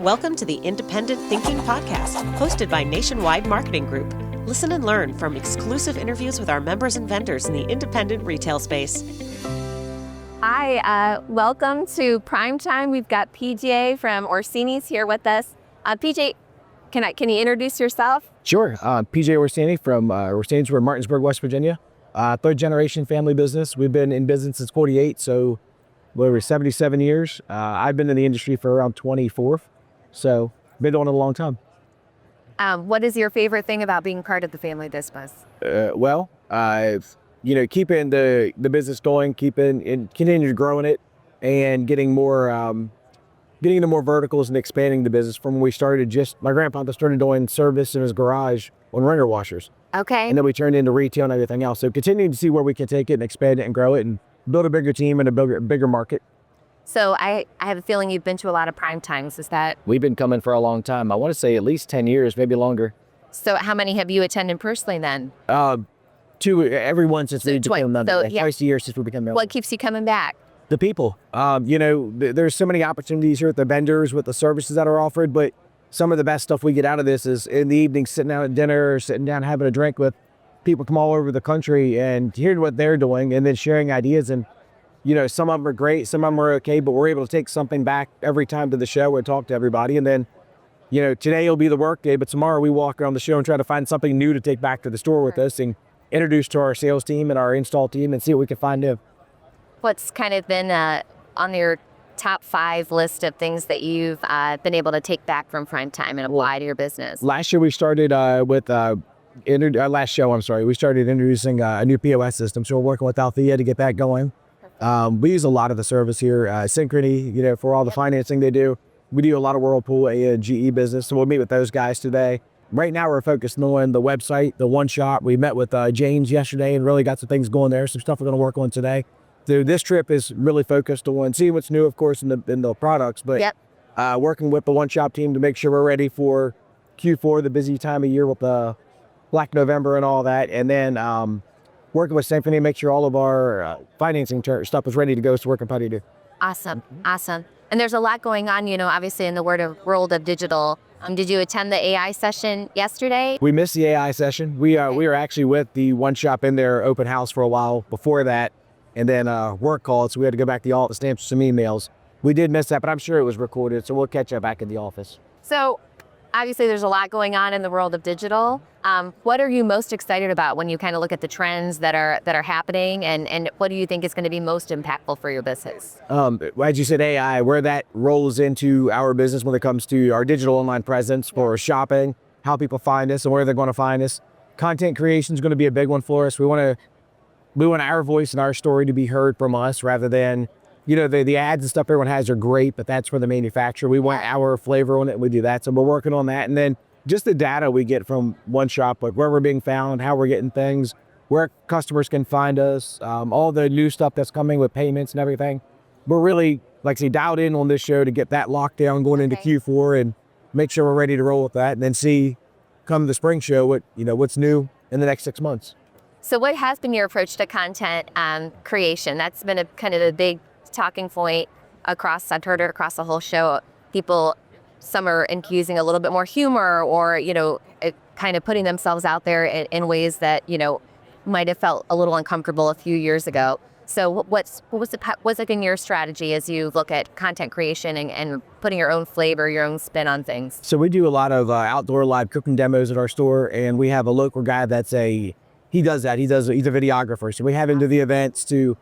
Welcome to the Independent Thinking Podcast, hosted by Nationwide Marketing Group. Listen and learn from exclusive interviews with our members and vendors in the independent retail space. Hi, welcome to PrimeTime. We've got PJ from Orsini's here with us. PJ, can you introduce yourself? Sure. PJ Orsini from Orsini's. We're in Martinsburg, West Virginia. Third generation family business. We've been in business since 48, so we're 77 years. I've been in the industry for around 24, so been doing it a long time. What is your favorite thing about being part of the family business? Keeping the business going, continuing growing it, and getting into more verticals and expanding the business. From when we started, my grandfather started doing service in his garage on ringer washers. Okay. And then we turned into retail and everything else. So continuing to see where we can take it and expand it and grow it and build a bigger team and a bigger market. So I have a feeling you've been to a lot of prime times. Is that? We've been coming for a long time. I want to say at least 10 years, maybe longer. So how many have you attended personally then? Two, every one since we became members. Twice a year since we became members. What keeps you coming back? The people. There's so many opportunities here with the vendors, with the services that are offered, but some of the best stuff we get out of this is in the evening, sitting out at dinner, or sitting down having a drink with people from all over the country and hearing what they're doing and then sharing ideas. And, some of them are great, some of them are okay, but we're able to take something back every time to the show and talk to everybody. And then, today will be the work day, but tomorrow we walk around the show and try to find something new to take back to the store with us and introduce to our sales team and our install team and see what we can find new. What's kind of been on your top 5 list of things that you've been able to take back from PrimeTime and apply to your business? Last year we started we started introducing a new POS system. So we're working with Althea to get that going. We use a lot of the service here, Synchrony, for all the financing they do. We do a lot of Whirlpool and GE business, so we'll meet with those guys today. Right now we're focused on the website, the OneShop. We met with James yesterday and really got some things going there, some stuff we're going to work on today. So this trip is really focused on seeing what's new, of course, in the products, but working with the OneShop team to make sure we're ready for Q4, the busy time of year with the Black November and all that, and then working with Synchrony to make sure all of our financing stuff is ready to go so we're competitive. Awesome. And there's a lot going on, obviously in the world of digital. Did you attend the AI session yesterday? We missed the AI session. We were actually with the OneShop in their open house for a while before that, and then work called, so we had to go back to the office to stamp some emails. We did miss that, but I'm sure it was recorded, so we'll catch up back in the office. So obviously there's a lot going on in the world of digital. What are you most excited about when you kind of look at the trends that are happening, and what do you think is going to be most impactful for your business? As you said, AI, where that rolls into our business when it comes to our digital online presence for shopping, how people find us and where they're going to find us. Content creation is going to be a big one for us. We want our voice and our story to be heard from us rather than, the ads and stuff everyone has are great, but that's for the manufacturer. We want our flavor on it, and we do that. So we're working on that. And then just the data we get from OneShop, like where we're being found, how we're getting things, where customers can find us, all the new stuff that's coming with payments and everything. We're really, dialed in on this show to get that locked down going into Q4 and make sure we're ready to roll with that, and then see come the spring show what's new in the next 6 months. So what has been your approach to content creation? That's been a kind of a big talking point I've heard it across the whole show. People, some are infusing a little bit more humor or, kind of putting themselves out there in ways that, might have felt a little uncomfortable a few years ago. So what's in your strategy as you look at content creation and putting your own flavor, your own spin on things? So we do a lot of outdoor live cooking demos at our store, and we have a local guy he does that. He's a videographer. So we have him do the events to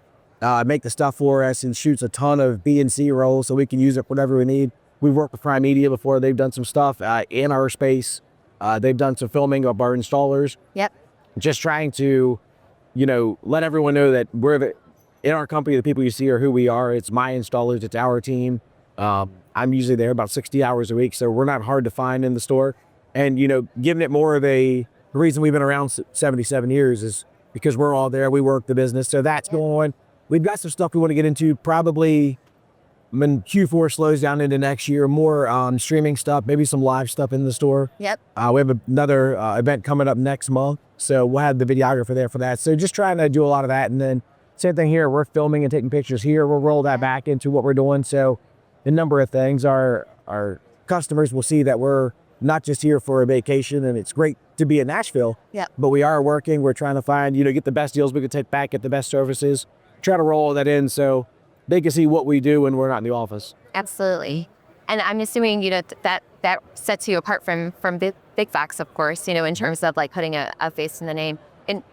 make the stuff for us and shoots a ton of B and C rolls so we can use it whatever we need. We've worked with Prime Media before. They've done some stuff in our space. They've done some filming of our installers. Yep. Just trying to, let everyone know that in our company, the people you see are who we are. It's my installers. It's our team. I'm usually there about 60 hours a week, so we're not hard to find in the store. And, giving it more of the reason we've been around 77 years is because we're all there. We work the business. So that's going on. We've got some stuff we want to get into probably when Q4 slows down into next year, more streaming stuff, maybe some live stuff in the store. Yep. We have another event coming up next month, so we'll have the videographer there for that. So just trying to do a lot of that. And then same thing here, we're filming and taking pictures here. We'll roll that back into what we're doing. So a number of things. Our customers will see that we're not just here for a vacation, and it's great to be in Nashville, but we are working. We're trying to find, get the best deals we could take back, get the best services, try to roll that in so they can see what we do when we're not in the office. Absolutely. And I'm assuming, that sets you apart from Big Fox, of course, in terms of like putting a face in the name. And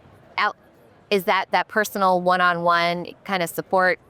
is that personal one-on-one kind of support,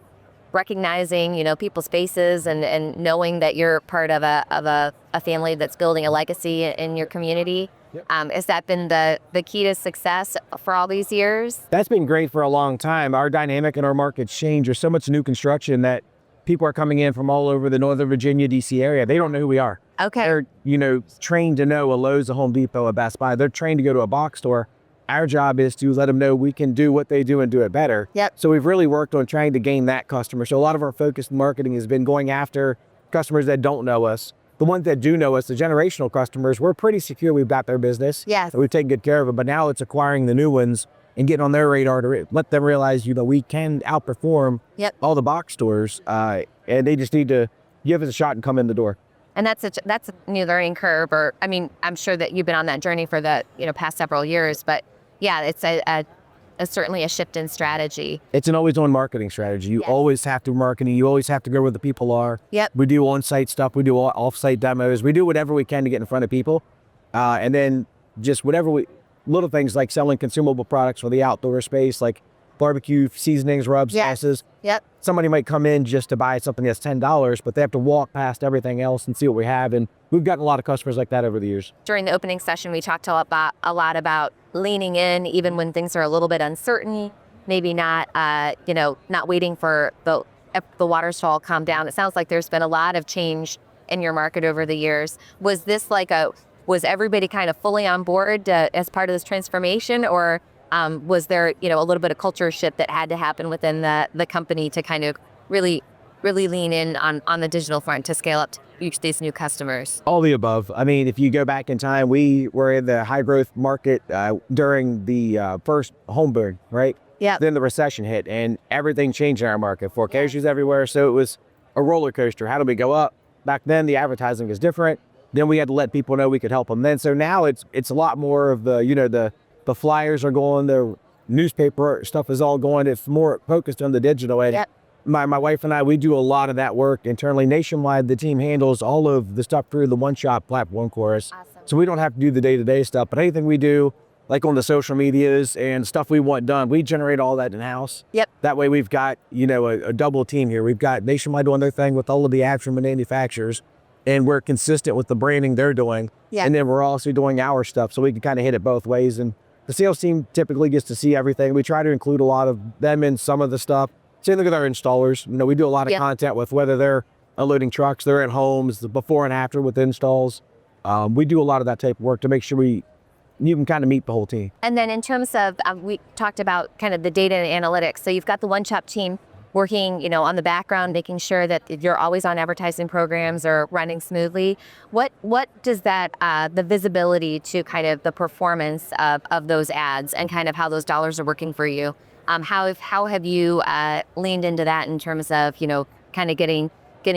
recognizing, people's faces and knowing that you're part of a family that's building a legacy in your community? Has that been the key to success for all these years? That's been great for a long time. Our dynamic in our market's changed. There's so much new construction that people are coming in from all over the Northern Virginia, DC area. They don't know who we are. Okay. They're, trained to know a Lowe's, a Home Depot, a Best Buy. They're trained to go to a box store. Our job is to let them know we can do what they do and do it better. So we've really worked on trying to gain that customer. So a lot of our focused marketing has been going after customers that don't know us. The ones that do know us, the generational customers, we're pretty secure we've got their business. Yes. So we've taken good care of it, but now it's acquiring the new ones and getting on their radar to let them realize, we can outperform all the box stores, and they just need to give us a shot and come in the door. And that's a new learning curve, I'm sure that you've been on that journey for the past several years, but yeah, it's certainly a shift in strategy. It's an always-on marketing strategy. You always have to marketing. You always have to go where the people are. We do on-site stuff. We do off-site demos. We do whatever we can to get in front of people, and then just little things like selling consumable products for the outdoor space, like barbecue seasonings, rubs, sauces. Somebody might come in just to buy something that's $10, but they have to walk past everything else and see what we have. And we've gotten a lot of customers like that over the years. During the opening session, we talked a lot about leaning in, even when things are a little bit uncertain, maybe not, not waiting for the waters to all calm down. It sounds like there's been a lot of change in your market over the years. Was this was everybody kind of fully on board as part of this transformation, or was there, a little bit of culture shift that had to happen within the company to kind of really lean in on the digital front to scale up to reach these new customers? All the above. If you go back in time, we were in the high growth market during the first home boom, right? Then the recession hit and everything changed in our market. Foreclosures everywhere. So it was a roller coaster. How do we go up? Back then, the advertising was different. Then we had to let people know we could help them. Then, so now it's a lot more of the flyers are going, the newspaper stuff is all going. It's more focused on the digital. And my wife and I, we do a lot of that work internally. Nationwide, the team handles all of the stuff through the OneShop platform, of course. Awesome. So we don't have to do the day-to-day stuff, but anything we do, like on the social medias and stuff we want done, we generate all that in-house. That way we've got, a double team here. We've got Nationwide doing their thing with all of the ads from the manufacturers, and we're consistent with the branding they're doing. And then we're also doing our stuff, so we can kind of hit it both ways. And the sales team typically gets to see everything. We try to include a lot of them in some of the stuff. Same thing with our installers. We do a lot of content with whether they're unloading trucks, they're at homes, the before and after with installs. We do a lot of that type of work to make sure you can kind of meet the whole team. And then in terms of, we talked about kind of the data and analytics. So you've got the OneShop team working, on the background, making sure that you're always on advertising programs are running smoothly. What does that, the visibility to kind of the performance of those ads and kind of how those dollars are working for you? How have you leaned into that in terms of, kind of getting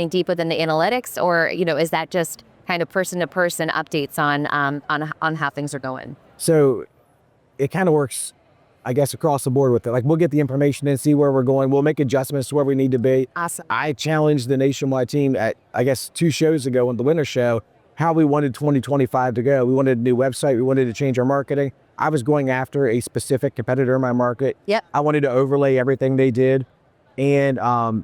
deep within the analytics, or, is that just kind of person to person updates on how things are going? So it kind of works, I guess, across the board with it. Like, we'll get the information and see where we're going. We'll make adjustments to where we need to be. Awesome. I challenged the Nationwide team at, I guess, 2 shows ago on the winter show, how we wanted 2025 to go. We wanted a new website. We wanted to change our marketing. I was going after a specific competitor in my market. I wanted to overlay everything they did. And, the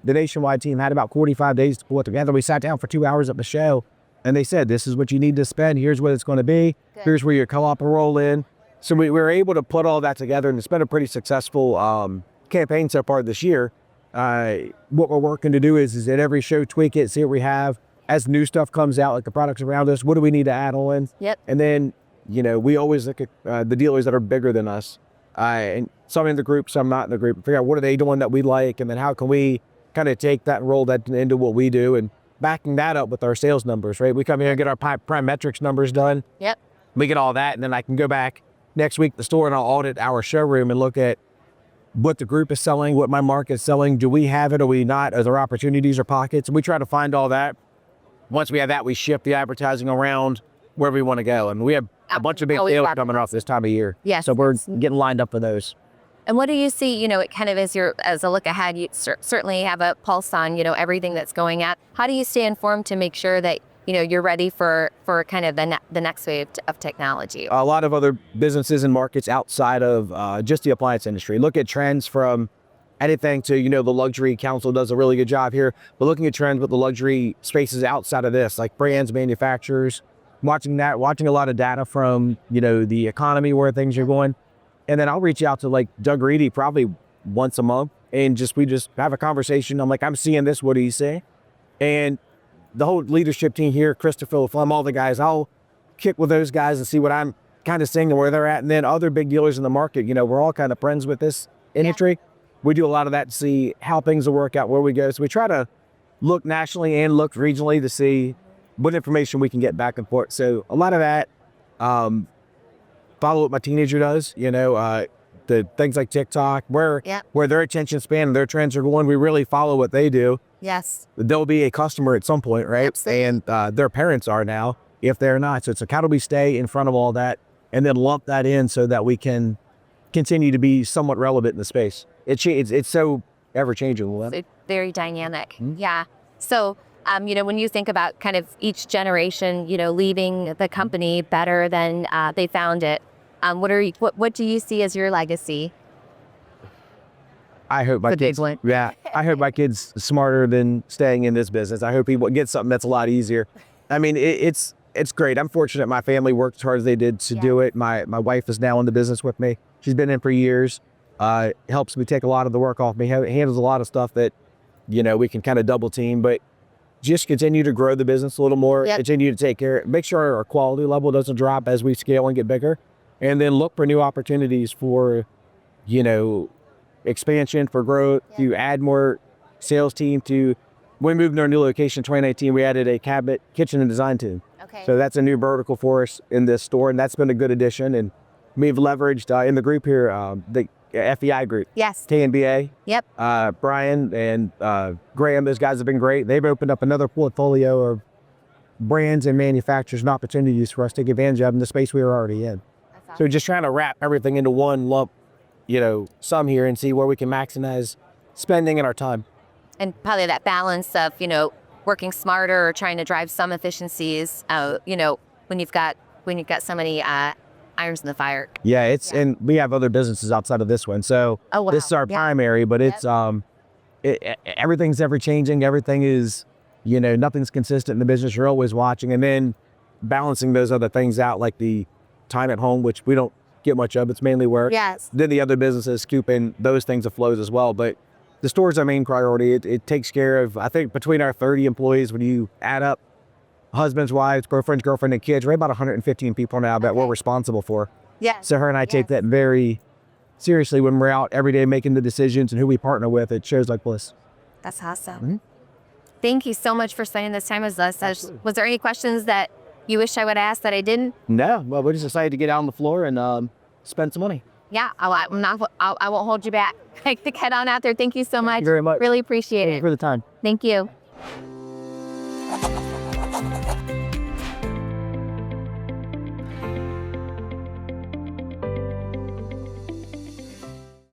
Nationwide team had about 45 days to pull it together. We sat down for 2 hours at the show, and they said, this is what you need to spend. Here's what it's going to be. Good. Here's where your co-op will roll in. So we were able to put all that together, and it's been a pretty successful campaign so far this year. What we're working to do is at every show, tweak it, see what we have. As new stuff comes out, like the products around us, what do we need to add on? And then, we always look at the dealers that are bigger than us. And some in the group, some not in the group, figure out what are they doing that we like, and then how can we kind of take that and roll that into what we do, and backing that up with our sales numbers, right? We come here and get our PrimeTime numbers done. We get all that, and then I can go back next week to the store and I'll audit our showroom and look at what the group is selling, what my market's selling. Do we have it or we not? Are there opportunities or pockets? And we try to find all that once we have that, we shift the advertising around where we want to go. And we have a bunch of big sales coming off this time of year. Yes. So we're getting lined up for those. And what do you see, it kind of as a look ahead, you certainly have a pulse on, everything that's going on. How do you stay informed to make sure that, you're ready for kind of the next wave of technology? A lot of other businesses and markets outside of just the appliance industry look at trends from anything to, the luxury council does a really good job here, but looking at trends with the luxury spaces outside of this, like brands, manufacturers, watching a lot of data from, the economy, where things are going. And then I'll reach out to like Doug Reedy probably once a month and we just have a conversation. I'm like, I'm seeing this, what do you say? And the whole leadership team here, Christopher Flum, all the guys, I'll kick with those guys and see what I'm kind of seeing and where they're at. And then other big dealers in the market, we're all kind of friends with this industry. Yeah. We do a lot of that to see how things will work out, where we go. So we try to look nationally and look regionally to see what information we can get back and forth. So a lot of that, follow what my teenager does, the things like TikTok, where their attention span and their trends are going. We really follow what they do. Yes. They'll be a customer at some point, right? Absolutely. And their parents are now, if they're not. So it's how do we stay in front of all that and then lump that in so that we can continue to be somewhat relevant in the space. It's so ever changing. It's very dynamic. Mm-hmm. Yeah. So, when you think about kind of each generation, leaving the company better than they found it, what do you see as your legacy? I hope my kids, I hope my kids smarter than staying in this business. I hope people get something that's a lot easier. I mean, it's great. I'm fortunate my family worked as hard as they did to do it. My wife is now in the business with me. She's been in for years. Helps me take a lot of the work off me. Handles a lot of stuff that, we can kind of double team, but just continue to grow the business a little more, continue to take care, make sure our quality level doesn't drop as we scale and get bigger, and then look for new opportunities for, expansion, for growth, to add more sales team. When we moved to our new location in 2019, we added a cabinet, kitchen, and design team. Okay. So that's a new vertical for us in this store, and that's been a good addition. And we've leveraged in the group here, the FEI group. Yes. KNBA. Yep. Brian and Graham, those guys have been great. They've opened up another portfolio of brands and manufacturers and opportunities for us to take advantage of in the space we were already in. Awesome. So just trying to wrap everything into one lump, sum here and see where we can maximize spending and our time. And probably that balance of, working smarter or trying to drive some efficiencies, when you've got so many irons in the fire. Yeah, and we have other businesses outside of this one. So this is our primary, but it's everything's ever changing. Everything is, nothing's consistent in the business. You're always watching, and then balancing those other things out, like the time at home, which we don't get much of. It's mainly work. Yes. Then the other businesses scoop in those things of flows as well. But the store's our main priority. It takes care of, I think, between our 30 employees, when you add up husbands, wives, girlfriends, and kids, we're about 115 people now that we're responsible for. Yeah. So her and I take that very seriously when we're out every day making the decisions and who we partner with. It shows like bliss. That's awesome. Mm-hmm. Thank you so much for spending this time with us. Was there any questions that you wish I would ask that I didn't? No. Well, we're just excited to get out on the floor and spend some money. Yeah, I won't hold you back. Head on out there. Thank you so much. Thank you very much. Really appreciate it. Thank you for the time. Thank you.